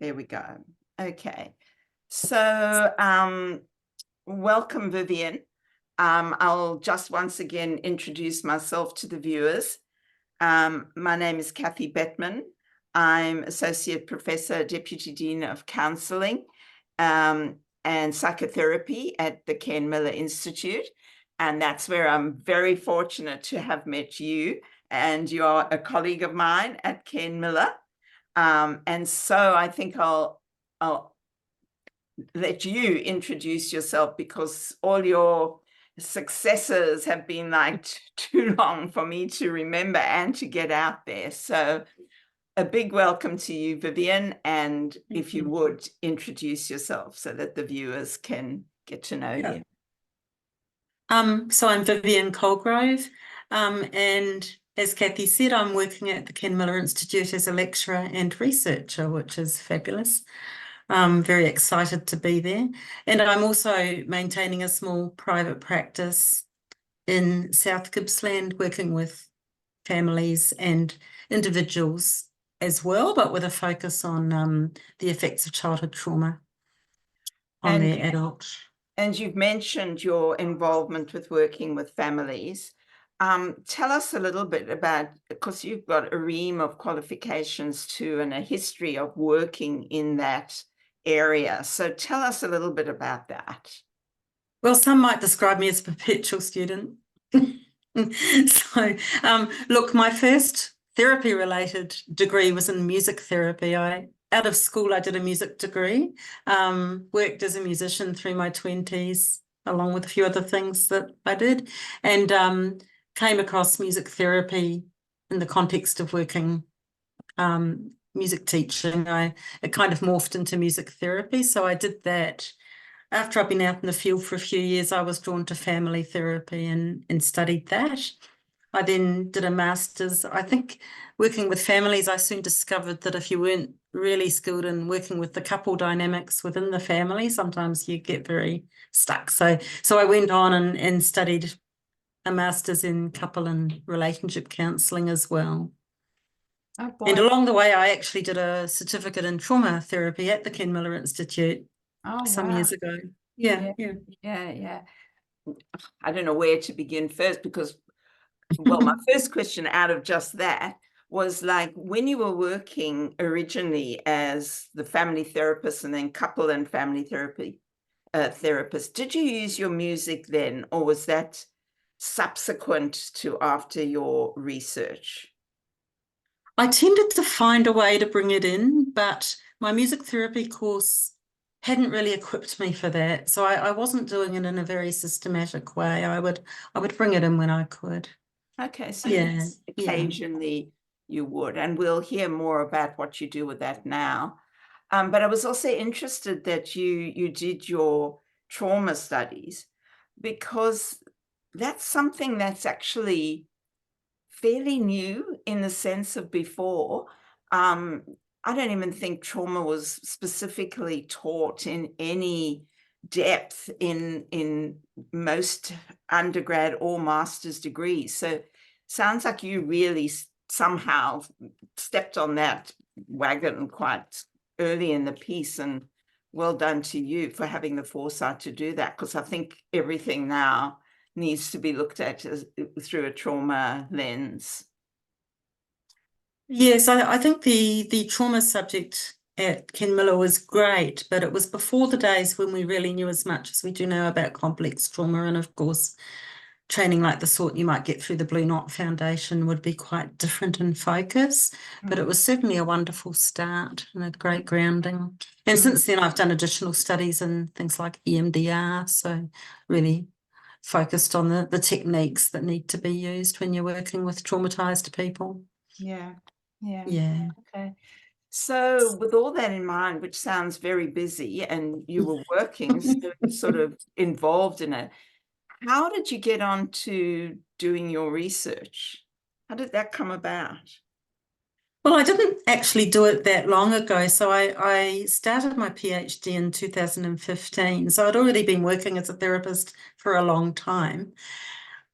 There we go. Okay. So, welcome, Vivienne. I'll just once again introduce myself to the viewers. My name is Kathy Bettman. I'm Associate Professor, Deputy Dean of Counselling and Psychotherapy at the Ken Miller Institute. And that's where I'm very fortunate to have met you. And you're a colleague of mine at Ken Miller. And so I think I'll let you introduce yourself, because all your successes have been like too long for me to remember and to get out there. So a big welcome to you, Vivienne, and if you would introduce yourself so that the viewers can get to know you. So I'm Vivienne Colegrove, and as Kathy said, I'm working at the Ken Miller Institute as a lecturer and researcher, which is fabulous. I'm very excited to be there. And I'm also maintaining a small private practice in South Gippsland, working with families and individuals as well, but with a focus on the effects of childhood trauma on their adults. And you've mentioned your involvement with working with families. Tell us a little bit about, because you've got a ream of qualifications too and a history of working in that area. So tell us a little bit about that. Well, some might describe me as a perpetual student. So, look, my first therapy-related degree was in music therapy. Out of school, I did a music degree, worked as a musician through my 20s, along with a few other things that I did, and came across music therapy in the context of working music teaching. It kind of morphed into music therapy, so I did that. After I've been out in the field for a few years, I was drawn to family therapy and studied that. I then did a master's. I think working with families, I soon discovered that if you weren't really skilled in working with the couple dynamics within the family, sometimes you get very stuck. So I went on and studied a master's in couple and relationship counselling as well. Oh, boy. And along the way, I actually did a certificate in trauma therapy at the Ken Miller Institute some years ago. Yeah. I don't know where to begin first, because, well, my first question out of just that was, like, when you were working originally as the family therapist and then couple and family therapy therapist, did you use your music then, or was that subsequent to after your research? I tended to find a way to bring it in, but my music therapy course hadn't really equipped me for that. So I wasn't doing it in a very systematic way. I would bring it in when I could. Okay, so yes, occasionally you would, and we'll hear more about what you do with that now. But I was also interested that you did your trauma studies, because that's something that's actually fairly new in the sense of before. I don't even think trauma was specifically taught in any depth in most undergrad or master's degrees. So sounds like you really somehow stepped on that wagon quite early in the piece, and well done to you for having the foresight to do that, because I think everything now needs to be looked at through a trauma lens. Yes, I think the trauma subject at Ken Miller was great, but it was before the days when we really knew as much as we do now about complex trauma. And of course, training like the sort you might get through the Blue Knot Foundation would be quite different in focus, but it was certainly a wonderful start and a great grounding. And since then, I've done additional studies in things like EMDR, so really focused on the techniques that need to be used when you're working with traumatized people. Yeah. Okay. So with all that in mind, which sounds very busy, and you were working, sort of involved in it, how did you get on to doing your research? How did that come about? Well, I didn't actually do it that long ago. So I started my PhD in 2015. So I'd already been working as a therapist for a long time.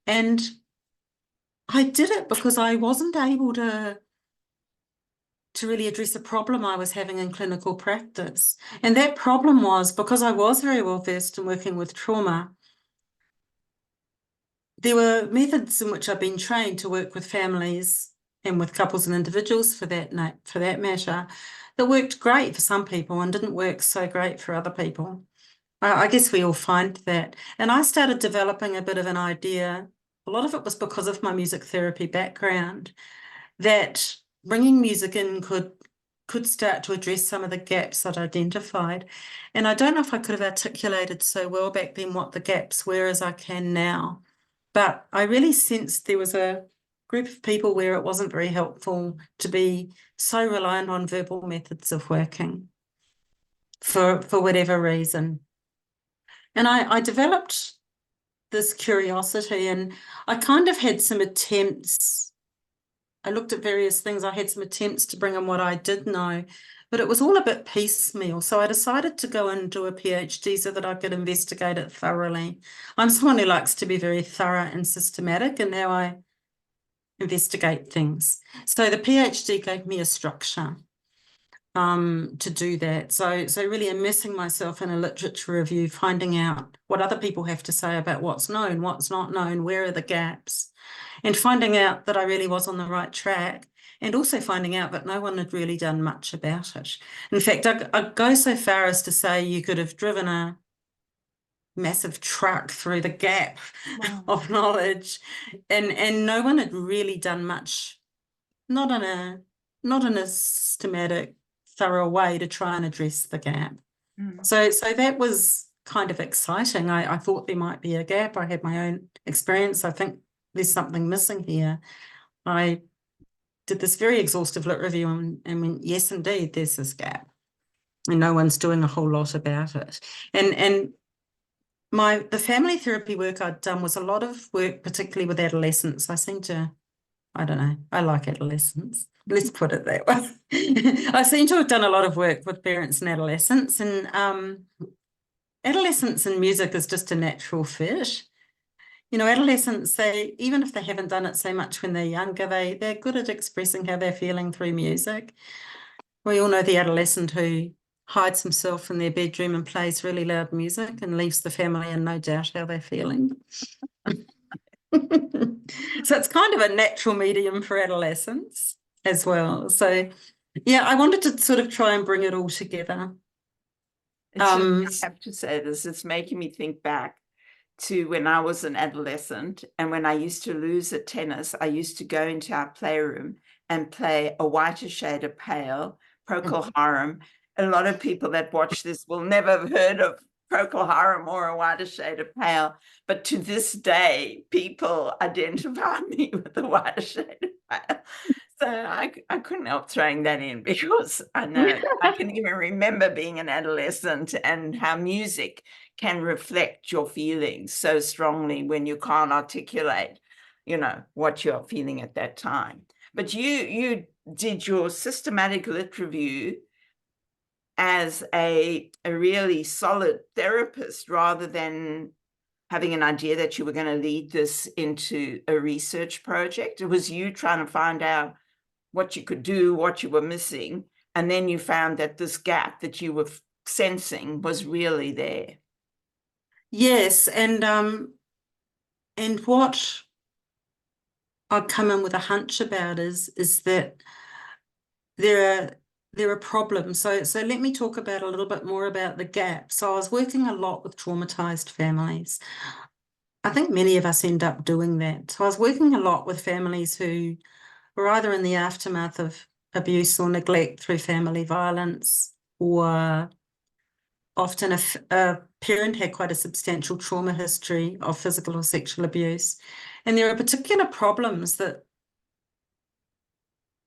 And I did it because I wasn't able to to really address a problem I was having in clinical practice. And that problem was, because I was very well versed in working with trauma, there were methods in which I've been trained to work with families and with couples and individuals for that matter, that worked great for some people and didn't work so great for other people. I guess we all find that. And I started developing a bit of an idea. A lot of it was because of my music therapy background, that bringing music in could start to address some of the gaps I'd identified. And I don't know if I could have articulated so well back then what the gaps were as I can now. But I really sensed there was a group of people where it wasn't very helpful to be so reliant on verbal methods of working for whatever reason. And I developed this curiosity, and I kind of had some attempts. I looked at various things. I had some attempts to bring in what I did know, but it was all a bit piecemeal. So I decided to go and do a PhD so that I could investigate it thoroughly. I'm someone who likes to be very thorough and systematic in how I investigate things. So the PhD gave me a structure to do that. So really immersing myself in a literature review, finding out what other people have to say about what's known, what's not known, where are the gaps, and finding out that I really was on the right track, and also finding out that no one had really done much about it. In fact, I'd go so far as to say you could have driven a massive truck through the gap of knowledge, and no one had really done much, not in a systematic, thorough way to try and address the gap. So that was kind of exciting. I thought there might be a gap. I had my own experience. I think there's something missing here. I did this very exhaustive lit review and went, yes, indeed, there's this gap. And no one's doing a whole lot about it. And the family therapy work I'd done was a lot of work, particularly with adolescents. I don't know, I like adolescents. Let's put it that way. I seem to have done a lot of work with parents and adolescents, and adolescents and music is just a natural fit. You know, adolescents, even if they haven't done it so much when they're younger, they're good at expressing how they're feeling through music. We all know the adolescent who hides himself in their bedroom and plays really loud music and leaves the family in no doubt how they're feeling. So it's kind of a natural medium for adolescents as well. So yeah, I wanted to sort of try and bring it all together. I have to say this, it's making me think back to when I was an adolescent, and when I used to lose at tennis, I used to go into our playroom and play A Whiter Shade of Pale, Procol Harum. A lot of people that watch this will never have heard of Procol Harum or A Whiter Shade of Pale, but to this day, people identify me with A Whiter Shade of Pale. So I couldn't help throwing that in, because I know I can even remember being an adolescent and how music can reflect your feelings so strongly when you can't articulate, you know, what you're feeling at that time. But you did your systematic lit review as a really solid therapist, rather than having an idea that you were going to lead this into a research project. It was you trying to find out what you could do, what you were missing, and then you found that this gap that you were sensing was really there. Yes, and what I've come in with a hunch about is that there are problems. So let me talk about a little bit more about the gap. So I was working a lot with traumatized families. I think many of us end up doing that. So I was working a lot with families who were either in the aftermath of abuse or neglect through family violence, or often a parent had quite a substantial trauma history of physical or sexual abuse. And there are particular problems that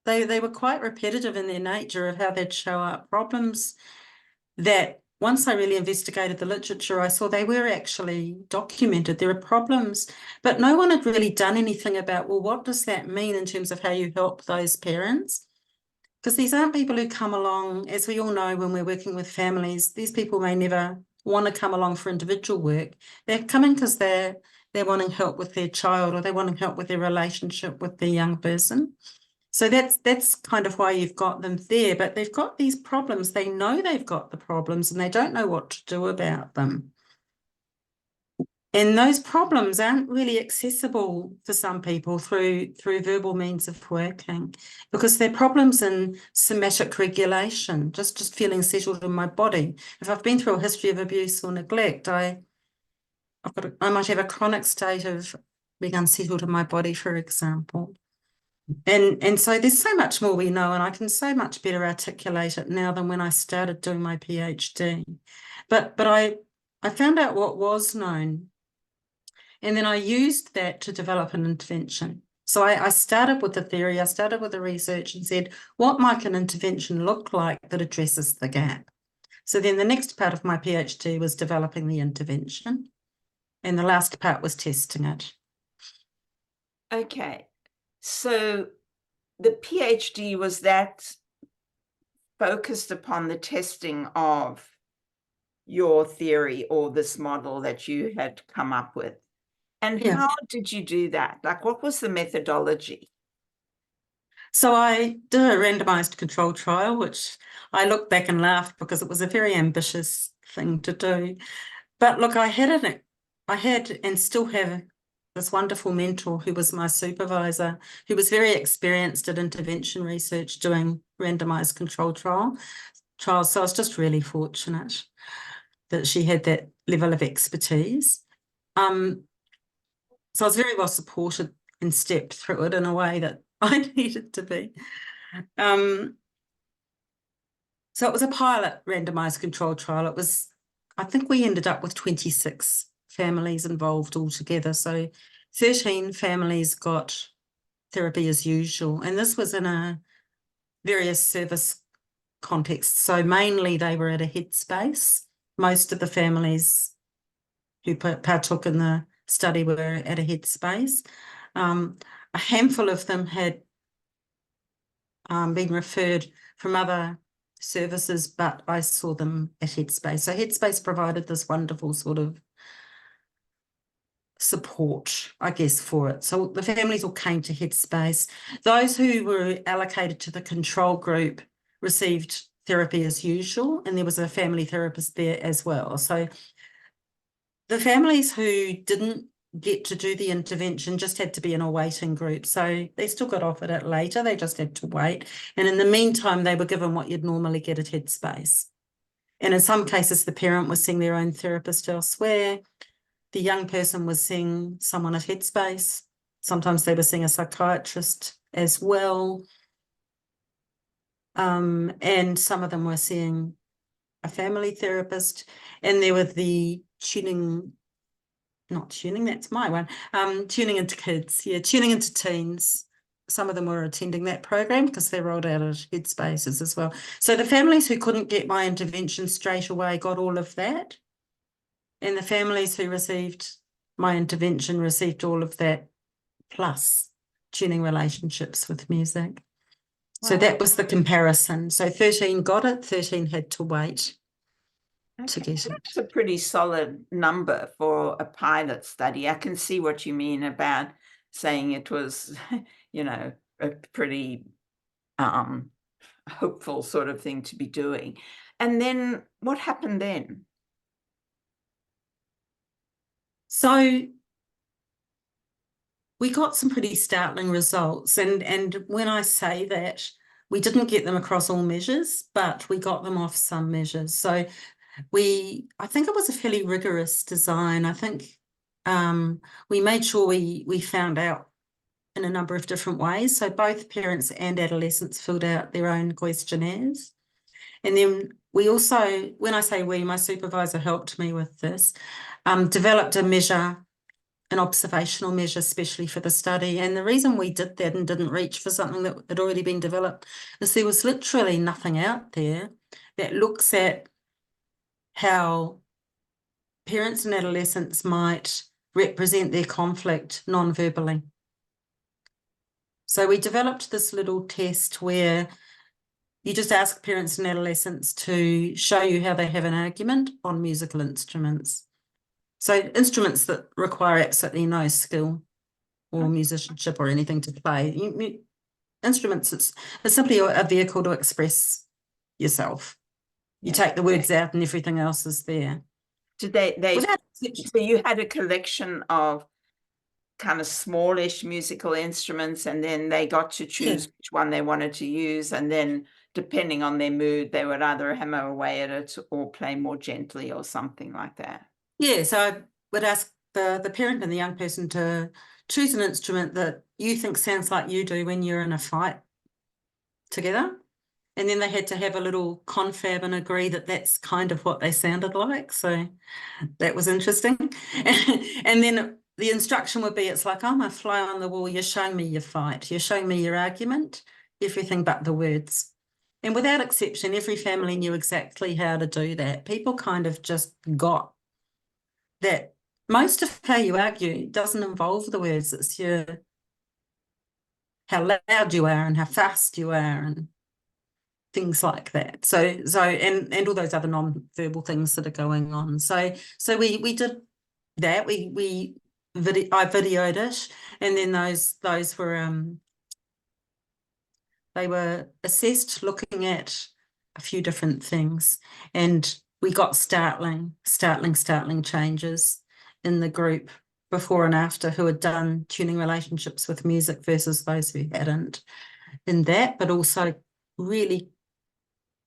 they were quite repetitive in their nature of how they'd show up. Problems that once I really investigated the literature, I saw they were actually documented. There are problems, but no one had really done anything about, well, what does that mean in terms of how you help those parents? Because these aren't people who come along, as we all know, when we're working with families, these people may never want to come along for individual work. They're coming because they're wanting help with their child, or they're wanting help with their relationship with their young person. So that's kind of why you've got them there, but they've got these problems. They know they've got the problems and they don't know what to do about them. And those problems aren't really accessible for some people through verbal means of working, because they're problems in somatic regulation, just feeling settled in my body. If I've been through a history of abuse or neglect, I might have a chronic state of being unsettled in my body, for example. And so there's so much more we know, and I can so much better articulate it now than when I started doing my PhD. But I found out what was known, and then I used that to develop an intervention. So I started with the theory, I started with the research and said, what might an intervention look like that addresses the gap? So then the next part of my PhD was developing the intervention, and the last part was testing it. Okay, so the PhD, was that focused upon the testing of your theory or this model that you had come up with? And Yeah. how did you do that? Like, what was the methodology? So I did a randomised control trial, which I look back and laugh because it was a very ambitious thing to do. But look, I had and still have this wonderful mentor who was my supervisor, who was very experienced at intervention research doing randomised control trials. So I was just really fortunate that she had that level of expertise. So I was very well supported and stepped through it in a way that I needed to be. So it was a pilot randomised control trial. I think we ended up with 26 families involved altogether. So 13 families got therapy as usual. And this was in a various service contexts. So mainly they were at a headspace. Most of the families who partook in the study were at a headspace. A handful of them had been referred from other services, but I saw them at Headspace. So Headspace provided this wonderful sort of support, I guess, for it. So the families all came to Headspace. Those who were allocated to the control group received therapy as usual, and there was a family therapist there as well. So the families who didn't get to do the intervention just had to be in a waiting group. So they still got offered it later. They just had to wait. And in the meantime, they were given what you'd normally get at Headspace. And in some cases, the parent was seeing their own therapist elsewhere. The young person was seeing someone at Headspace. Sometimes they were seeing a psychiatrist as well. And some of them were seeing a family therapist. And there were the that's my one, tuning into kids, tuning into teens. Some of them were attending that program because they rolled out at Headspaces as well. So the families who couldn't get my intervention straight away got all of that. And the families who received my intervention received all of that, plus tuning relationships with music. Wow. So that was the comparison. So 13 got it, 13 had to wait. Okay. That's a pretty solid number for a pilot study. I can see what you mean about saying it was, a pretty hopeful sort of thing to be doing. And then what happened then? So we got some pretty startling results. And when I say that, we didn't get them across all measures, but we got them off some measures. So I think it was a fairly rigorous design. I think we made sure we found out in a number of different ways. So both parents and adolescents filled out their own questionnaires. And then we also, when I say we, my supervisor helped me with this, developed a measure, an observational measure, especially for the study. And the reason we did that and didn't reach for something that had already been developed is there was literally nothing out there that looks at how parents and adolescents might represent their conflict non-verbally. So we developed this little test where you just ask parents and adolescents to show you how they have an argument on musical instruments. So instruments that require absolutely no skill or musicianship or anything to play. instruments, it's simply a vehicle to express yourself. You take the words out and everything else is there. Did so you had a collection of kind of smallish musical instruments, and then they got to choose which one they wanted to use, and then depending on their mood, they would either hammer away at it or play more gently or something like that. Yeah, so I would ask the parent and the young person to choose an instrument that you think sounds like you do when you're in a fight together. And then they had to have a little confab and agree that that's kind of what they sounded like. So that was interesting. And then the instruction would be, it's like, I'm a fly on the wall. You're showing me your fight. You're showing me your argument, everything but the words. And without exception, every family knew exactly how to do that. People kind of just got that most of how you argue doesn't involve the words. It's how loud you are and how fast you are and things like that. So and all those other non-verbal things that are going on. So we did that. I videoed it, and then those were they were assessed looking at a few different things, and we got startling changes in the group before and after who had done tuning relationships with music versus those who hadn't in that, but also really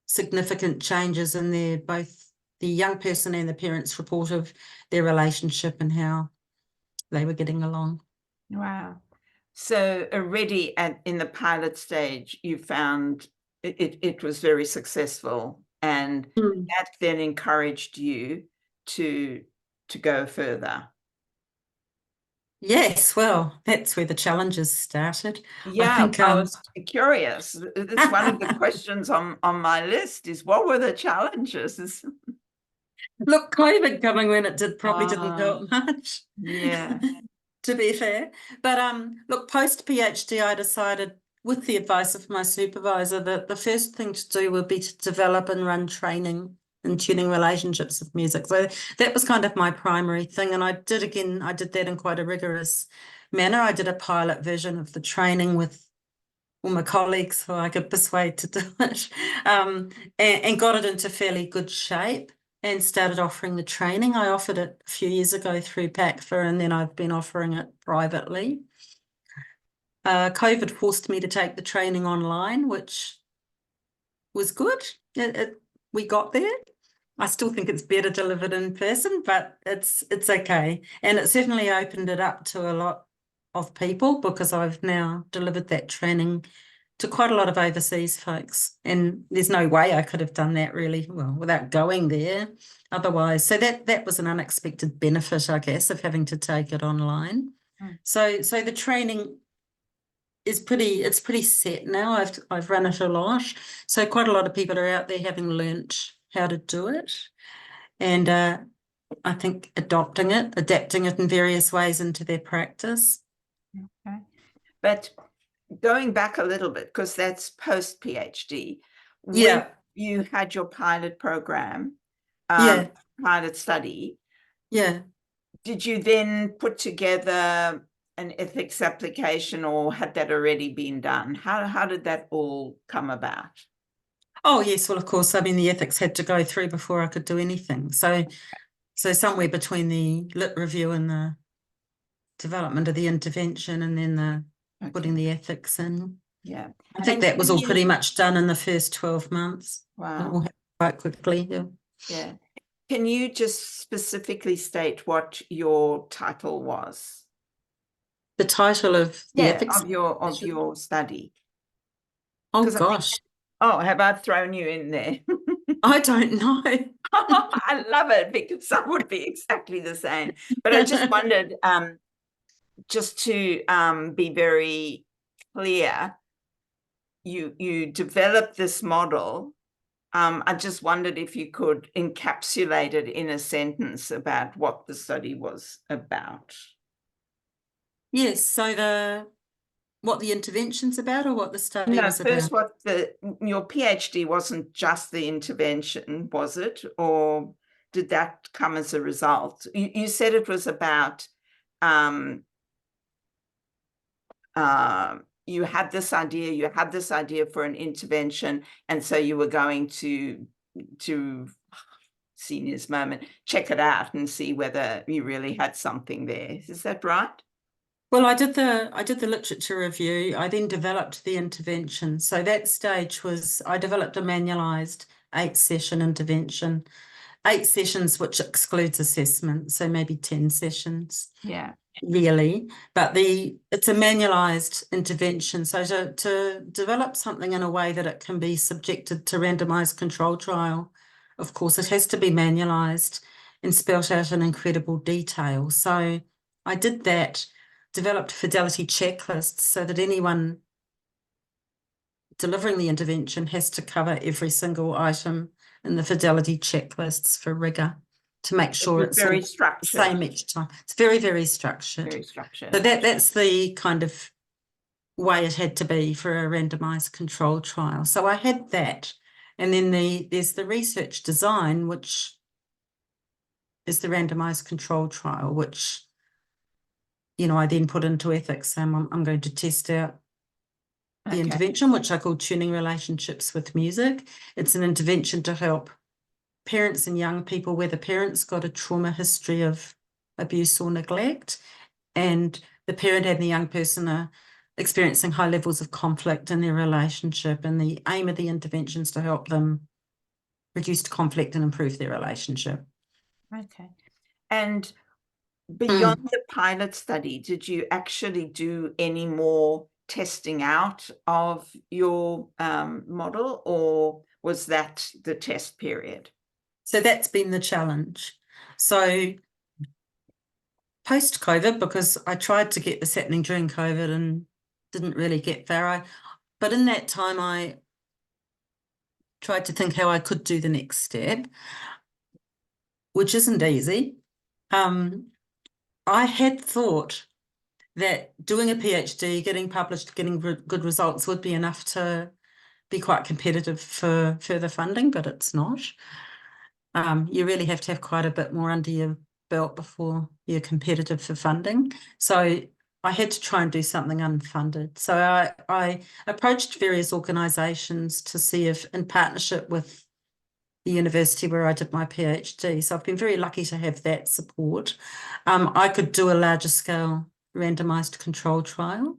significant changes in both the young person and the parents' report of their relationship and how they were getting along. Wow. So already in the pilot stage, you found it was very successful, and that then encouraged you to go further. Yes, well, that's where the challenges started. Yeah, I was curious. It's one of the questions on my list is, what were the challenges? Look, COVID coming when it did probably didn't help much. Yeah. To be fair. But look, post PhD, I decided, with the advice of my supervisor, that the first thing to do would be to develop and run training in tuning relationships with music. So that was kind of my primary thing. And I did that in quite a rigorous manner. I did a pilot version of the training with all my colleagues who I could persuade to do it, and got it into fairly good shape and started offering the training. I offered it a few years ago through PACFA, and then I've been offering it privately. COVID forced me to take the training online, which was good. We got there. I still think it's better delivered in person, but it's okay. And it certainly opened it up to a lot of people, because I've now delivered that training to quite a lot of overseas folks. And there's no way I could have done that really well without going there otherwise. So that was an unexpected benefit, I guess, of having to take it online. So the training is pretty set now. I've run it a lot. So quite a lot of people are out there having learnt how to do it. And I think adapting it in various ways into their practice. Okay. But going back a little bit, because that's post PhD. When you had your pilot program, pilot study. Yeah. Did you then put together an ethics application, or had that already been done? How did that all come about? Oh, yes. Well, of course. I mean, the ethics had to go through before I could do anything. So somewhere between the lit review and the development of the intervention, and then the putting the ethics in. Yeah. I think that was all pretty much done in the first 12 months. Wow. It all happened quite quickly. Yeah. Can you just specifically state what your title was? The title of the ethics of your study. Oh gosh. Have I thrown you in there? I don't know. I love it, because I would be exactly the same. But I just wondered, just to be very clear, you developed this model. I just wondered if you could encapsulate it in a sentence about what the study was about. Yes, so what the intervention's about, or what the study was about? First, your PhD wasn't just the intervention, was it? Or did that come as a result? You said it was about you had this idea for an intervention, and so you were going to seniors moment, check it out and see whether you really had something there. Is that right? Well, I did the literature review. I then developed the intervention. So that stage was, I developed a manualised 8-session intervention, 8 sessions, which excludes assessment, so maybe 10 sessions. Yeah. Really, but it's a manualised intervention. So to develop something in a way that it can be subjected to randomised control trial, of course, it has to be manualised and spelt out in incredible detail. So I did that, developed fidelity checklists so that anyone delivering the intervention has to cover every single item in the fidelity checklists for rigour to make sure it's very all structured. The same each time. It's very, very structured. Very structured. So that's the kind of way it had to be for a randomised control trial. So I had that. And then there's the research design, which is the randomised control trial, which, you know, I then put into ethics. I'm going to test out the intervention, which I call tuning relationships with music. It's an intervention to help parents and young people where the parents got a trauma history of abuse or neglect, and the parent and the young person are experiencing high levels of conflict in their relationship, and the aim of the intervention is to help them reduce conflict and improve their relationship. Okay. And beyond the pilot study, did you actually do any more testing out of your model, or was that the test period? So that's been the challenge. So post-COVID, because I tried to get this happening during COVID and didn't really get far, but in that time I tried to think how I could do the next step, which isn't easy. I had thought that doing a PhD, getting published, getting good results would be enough to be quite competitive for further funding, but it's not. You really have to have quite a bit more under your belt before you're competitive for funding. So I had to try and do something unfunded. So I approached various organisations to see if, in partnership with the university where I did my PhD, so I've been very lucky to have that support, I could do a larger scale randomised control trial.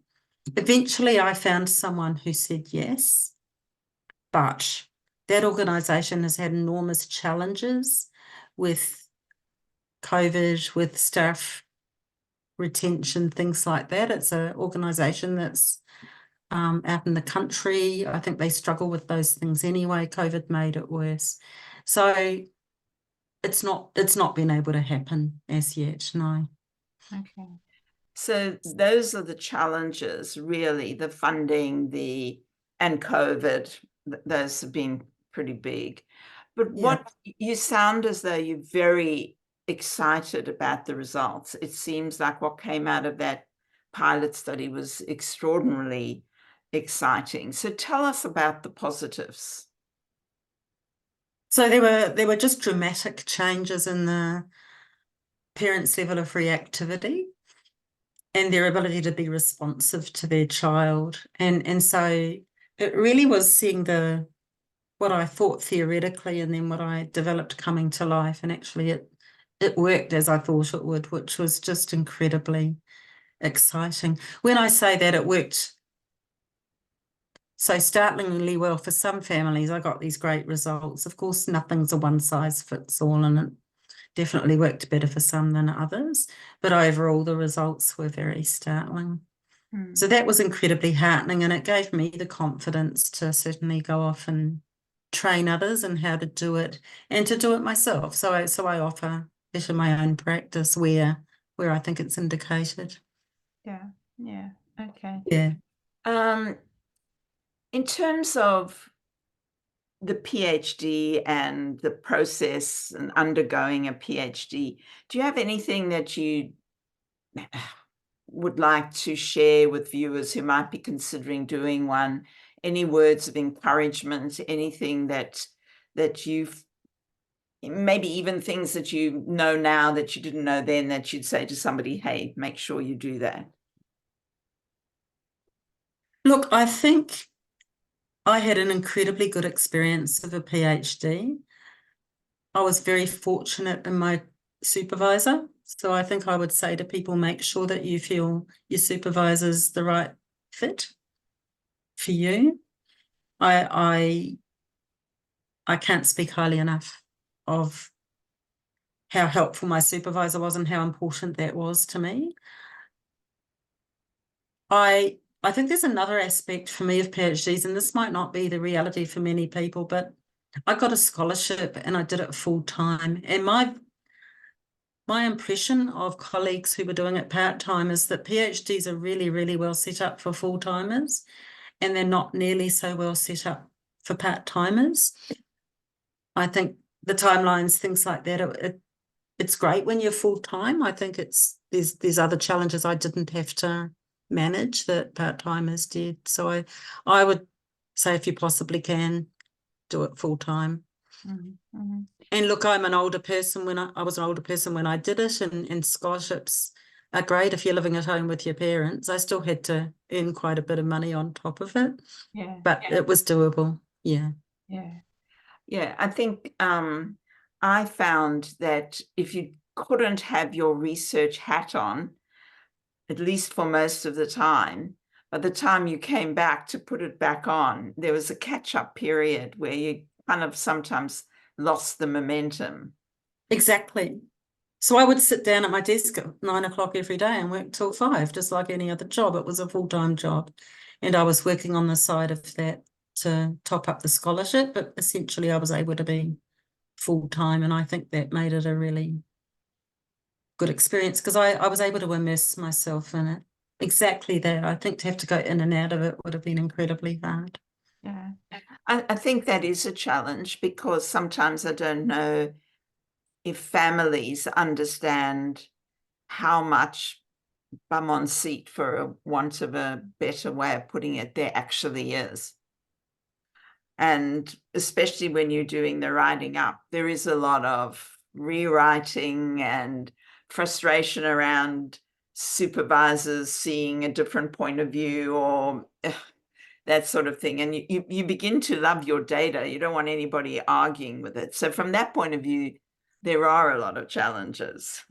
Eventually I found someone who said yes, but that organisation has had enormous challenges with COVID, with staff retention, things like that. It's an organisation that's out in the country. I think they struggle with those things anyway. COVID made it worse. So it's not been able to happen as yet, no. Okay. So those are the challenges, really, the funding, and COVID, those have been pretty big. But what you sound as though you're very excited about the results. It seems like what came out of that pilot study was extraordinarily exciting. So tell us about the positives. So there were just dramatic changes in the parents' level of reactivity and their ability to be responsive to their child. And so it really was seeing what I thought theoretically and then what I developed coming to life. And actually it worked as I thought it would, which was just incredibly exciting. When I say that it worked so startlingly well for some families, I got these great results. Of course, nothing's a one size fits all, and it definitely worked better for some than others. But overall, the results were very startling. So that was incredibly heartening, and it gave me the confidence to certainly go off and train others in how to do it and to do it myself. So I offer it in my own practice where I think it's indicated. Yeah. Okay. Yeah. In terms of the PhD and the process and undergoing a PhD, do you have anything that you would like to share with viewers who might be considering doing one? Any words of encouragement, anything that you've, maybe even things that you know now that you didn't know then, that you'd say to somebody, hey, make sure you do that? Look, I think I had an incredibly good experience of a PhD. I was very fortunate in my supervisor. So I think I would say to people, make sure that you feel your supervisor's the right fit for you. I can't speak highly enough of how helpful my supervisor was and how important that was to me. I think there's another aspect for me of PhDs, and this might not be the reality for many people, but I got a scholarship and I did it full time. And my impression of colleagues who were doing it part-time is that PhDs are really, really well set up for full-timers, and they're not nearly so well set up for part-timers. I think the timelines, things like that, it's great when you're full-time. I think there's other challenges I didn't have to manage that part-timers did. So I would say, if you possibly can, do it full-time. Mm-hmm. And look, I'm an older person. When I was an older person when I did it, and scholarships are great if you're living at home with your parents. I still had to earn quite a bit of money on top of it, but it was doable. Yeah. I think I found that if you couldn't have your research hat on, at least for most of the time, by the time you came back to put it back on, there was a catch-up period where you kind of sometimes lost the momentum. Exactly. So I would sit down at my desk at 9 o'clock every day and work till 5, just like any other job. It was a full-time job. And I was working on the side of that to top up the scholarship, but essentially I was able to be full-time, and I think that made it a really good experience because I was able to immerse myself in it. Exactly that. I think to have to go in and out of it would have been incredibly hard. Yeah. I think that is a challenge, because sometimes I don't know if families understand how much bum on seat, for a want of a better way of putting it, there actually is. And especially when you're doing the writing up, there is a lot of rewriting and frustration around supervisors seeing a different point of view, or that sort of thing. And you begin to love your data. You don't want anybody arguing with it. So from that point of view, there are a lot of challenges.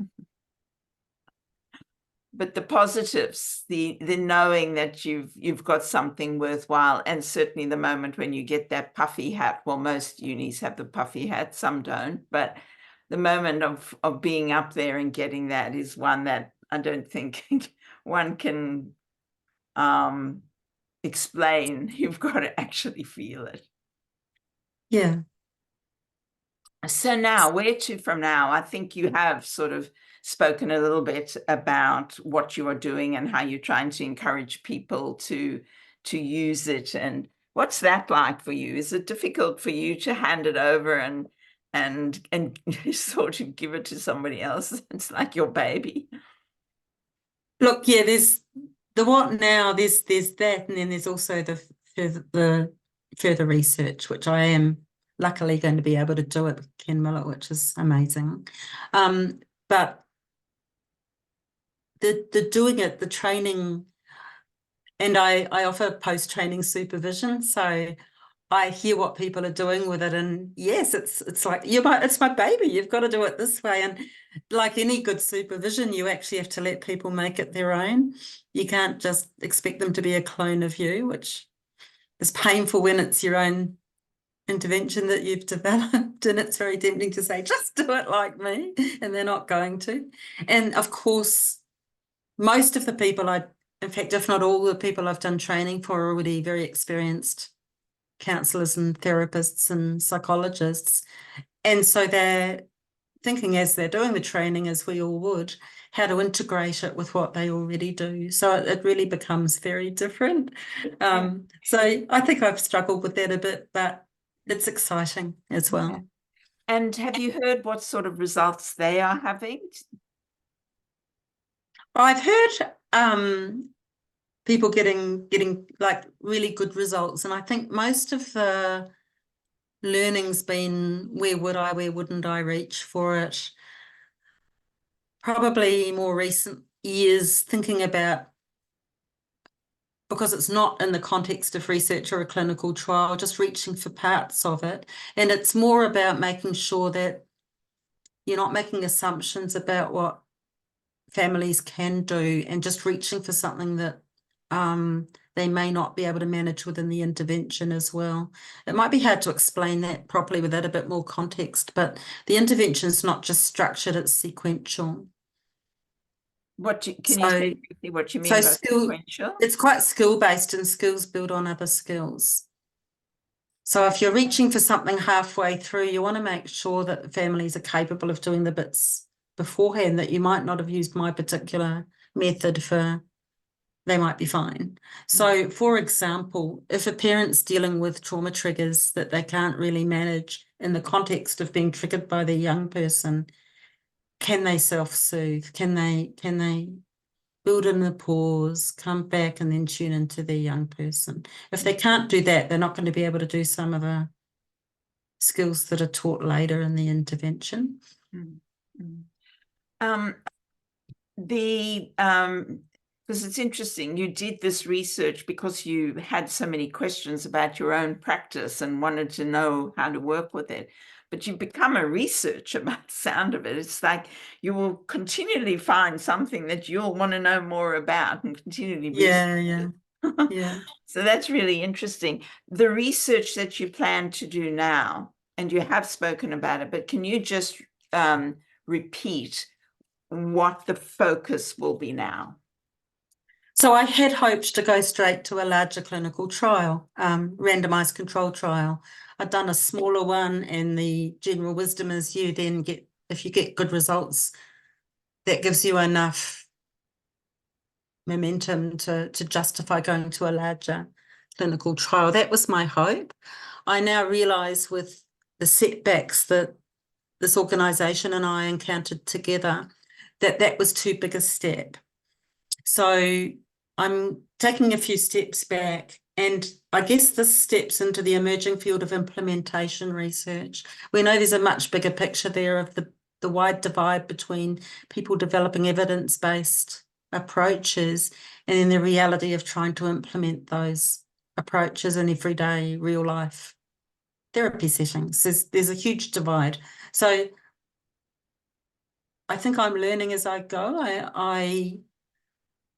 But the positives, the knowing that you've got something worthwhile, and certainly the moment when you get that puffy hat, well, most unis have the puffy hat, some don't, but the moment of being up there and getting that is one that I don't think one can explain. You've got to actually feel it. Yeah. So now, where to from now? I think you have sort of spoken a little bit about what you are doing and how you're trying to encourage people to use it. And what's that like for you? Is it difficult for you to hand it over and sort of give it to somebody else? It's like your baby. Look, yeah, there's the what now, there's that, and then there's also the further research, which I am luckily going to be able to do it with Ken Miller, which is amazing. But the doing it, the training, and I offer post-training supervision, so I hear what people are doing with it, and yes, it's like it's my baby. You've got to do it this way, and like any good supervision, you actually have to let people make it their own. You can't just expect them to be a clone of you, which is painful when it's your own intervention that you've developed, and it's very tempting to say, just do it like me, and they're not going to. And of course, most of the people in fact, if not all the people I've done training for, are already very experienced counsellors and therapists and psychologists. And so they're thinking, as they're doing the training, as we all would, how to integrate it with what they already do. So it really becomes very different. So I think I've struggled with that a bit, but it's exciting as well. Yeah. And have you heard what sort of results they are having? I've heard people getting like really good results, and I think most of the learning's been, where wouldn't I reach for it? Probably more recent years, thinking about because it's not in the context of research or a clinical trial, just reaching for parts of it. And it's more about making sure that you're not making assumptions about what families can do and just reaching for something that they may not be able to manage within the intervention as well. It might be hard to explain that properly without a bit more context, but the intervention is not just structured, it's sequential. Can you say briefly what you mean by sequential? It's quite skill-based, and skills build on other skills. So if you're reaching for something halfway through, you want to make sure that the families are capable of doing the bits beforehand that you might not have used my particular method for. They might be fine. So, for example, if a parent's dealing with trauma triggers that they can't really manage in the context of being triggered by their young person, can they self-soothe? Can they build in the pause, come back, and then tune into their young person? If they can't do that, they're not going to be able to do some of the skills that are taught later in the intervention. Because it's interesting, you did this research because you had so many questions about your own practice and wanted to know how to work with it. But you've become a researcher by the sound of it. It's like you will continually find something that you'll want to know more about and continually research. Yeah. So that's really interesting. The research that you plan to do now, and you have spoken about it, but can you just repeat what the focus will be now? So I had hoped to go straight to a larger clinical trial, randomised control trial. I'd done a smaller one, and the general wisdom is you then get, if you get good results, that gives you enough momentum to justify going to a larger clinical trial. That was my hope. I now realise with the setbacks that this organisation and I encountered together, that was too big a step. So I'm taking a few steps back, and I guess this steps into the emerging field of implementation research. We know there's a much bigger picture there of the wide divide between people developing evidence-based approaches and then the reality of trying to implement those approaches in everyday real life therapy settings. There's a huge divide. So I think I'm learning as I go. I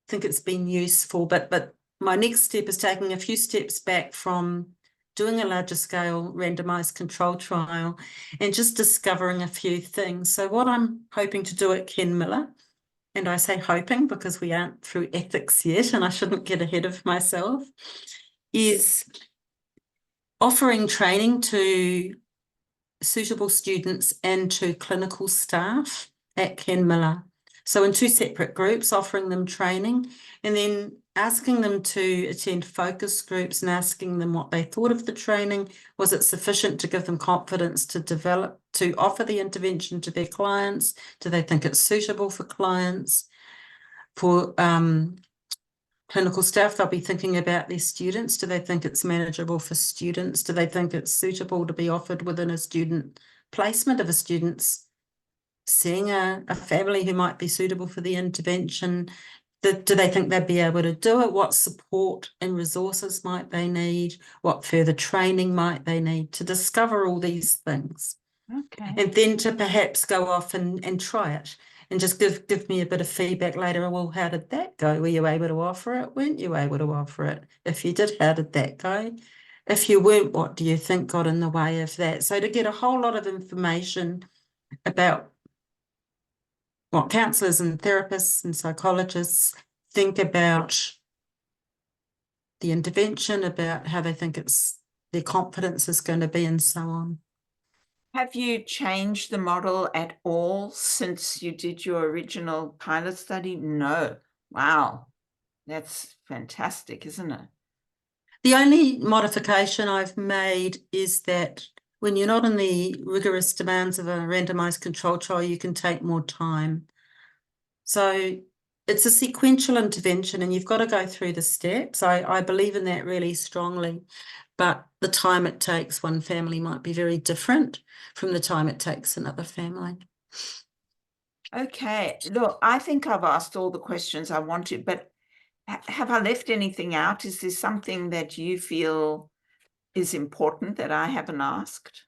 think it's been useful, but my next step is taking a few steps back from doing a larger scale randomised control trial and just discovering a few things. So what I'm hoping to do at Ken Miller, and I say hoping because we aren't through ethics yet and I shouldn't get ahead of myself, is offering training to suitable students and to clinical staff at Ken Miller. So in two separate groups, offering them training and then asking them to attend focus groups and asking them what they thought of the training. Was it sufficient to give them confidence to offer the intervention to their clients? Do they think it's suitable for clients? For clinical staff, they'll be thinking about their students. Do they think it's manageable for students? Do they think it's suitable to be offered within a student placement of a student's seeing a family who might be suitable for the intervention? Do they think they'd be able to do it? What support and resources might they need? What further training might they need to discover all these things? Okay. And then to perhaps go off and try it and just give me a bit of feedback later. Well, how did that go? Were you able to offer it? Weren't you able to offer it? If you did, how did that go? If you weren't, what do you think got in the way of that? So to get a whole lot of information about what counsellors and therapists and psychologists think about the intervention, about how they think their confidence is going to be, and so on. Have you changed the model at all since you did your original pilot study? No. Wow. That's fantastic, isn't it? The only modification I've made is that when you're not in the rigorous demands of a randomised control trial, you can take more time. So it's a sequential intervention and you've got to go through the steps. I believe in that really strongly, but the time it takes one family might be very different from the time it takes another family. Okay, look, I think I've asked all the questions I wanted, but have I left anything out? Is there something that you feel is important that I haven't asked?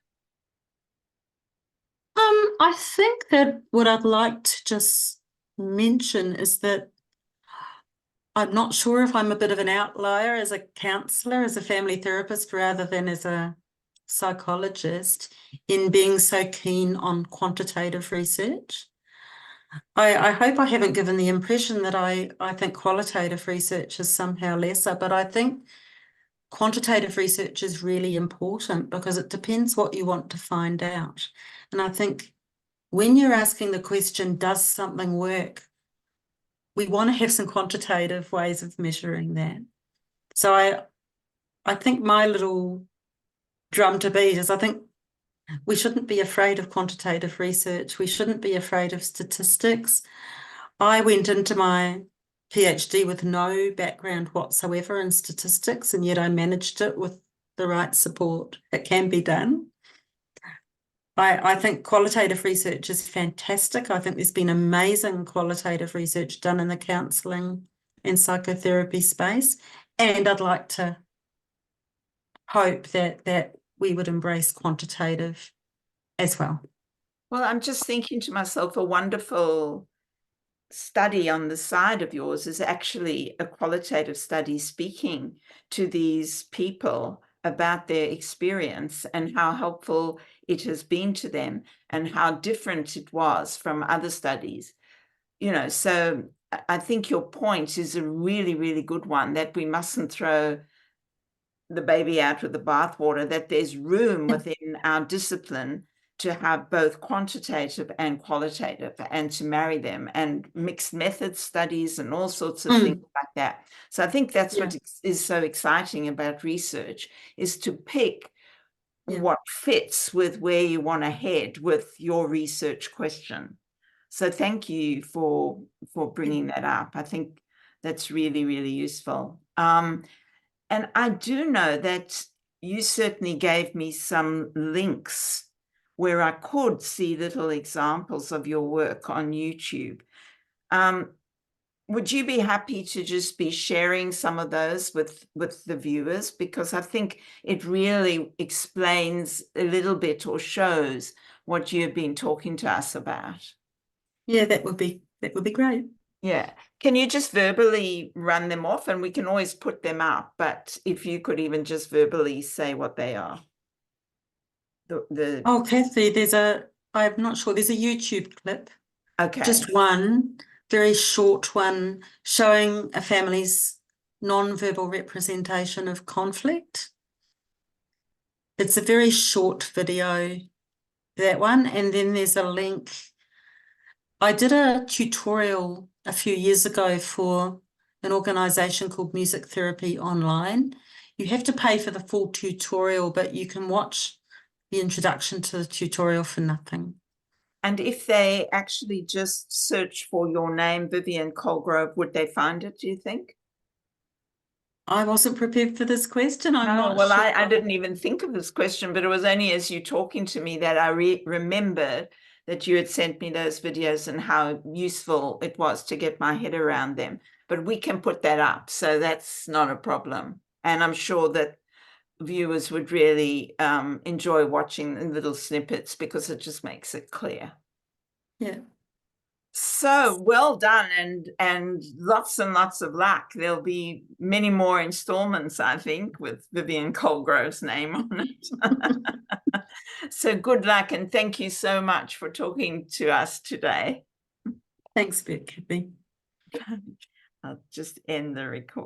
I think that what I'd like to just mention is that I'm not sure if I'm a bit of an outlier as a counsellor, as a family therapist, rather than as a psychologist, in being so keen on quantitative research. I hope I haven't given the impression that I think qualitative research is somehow lesser, but I think quantitative research is really important because it depends what you want to find out. And I think when you're asking the question, does something work? We want to have some quantitative ways of measuring that. So I think my little drum to beat is I think we shouldn't be afraid of quantitative research. We shouldn't be afraid of statistics. I went into my PhD with no background whatsoever in statistics, and yet I managed it with the right support. It can be done. I think qualitative research is fantastic. I think there's been amazing qualitative research done in the counselling and psychotherapy space, and I'd like to hope that we would embrace quantitative as well. Well, I'm just thinking to myself, a wonderful study on the side of yours is actually a qualitative study speaking to these people about their experience and how helpful it has been to them and how different it was from other studies. You know, so I think your point is a really, really good one, that we mustn't throw the baby out with the bathwater, that there's room within our discipline to have both quantitative and qualitative and to marry them, and mixed method studies and all sorts of things like that. So I think that's what is so exciting about research, is to pick what fits with where you want to head with your research question. So thank you for bringing that up. I think that's really, really useful. And I do know that you certainly gave me some links where I could see little examples of your work on YouTube. Would you be happy to just be sharing some of those with the viewers? Because I think it really explains a little bit or shows what you've been talking to us about. Yeah, that would be great. Yeah. Can you just verbally run them off, and we can always put them up, but if you could even just verbally say what they are. Oh, Kathy, I'm not sure, there's a YouTube clip. Okay. Just one, very short one, showing a family's non-verbal representation of conflict. It's a very short video, that one, and then there's a link. I did a tutorial a few years ago for an organisation called Music Therapy Online. You have to pay for the full tutorial, but you can watch the introduction to the tutorial for nothing. And if they actually just search for your name, Vivienne Colegrove, would they find it, do you think? I wasn't prepared for this question. I'm not sure. I didn't even think of this question, but it was only as you talking to me that I remembered that you had sent me those videos and how useful it was to get my head around them. But we can put that up, so that's not a problem. And I'm sure that viewers would really enjoy watching the little snippets, because it just makes it clear. Yeah. So well done, and lots of luck. There'll be many more installments, I think, with Vivienne Colegrove's name on it. So good luck, and thank you so much for talking to us today. Thanks, Kathy. I'll just end the recording.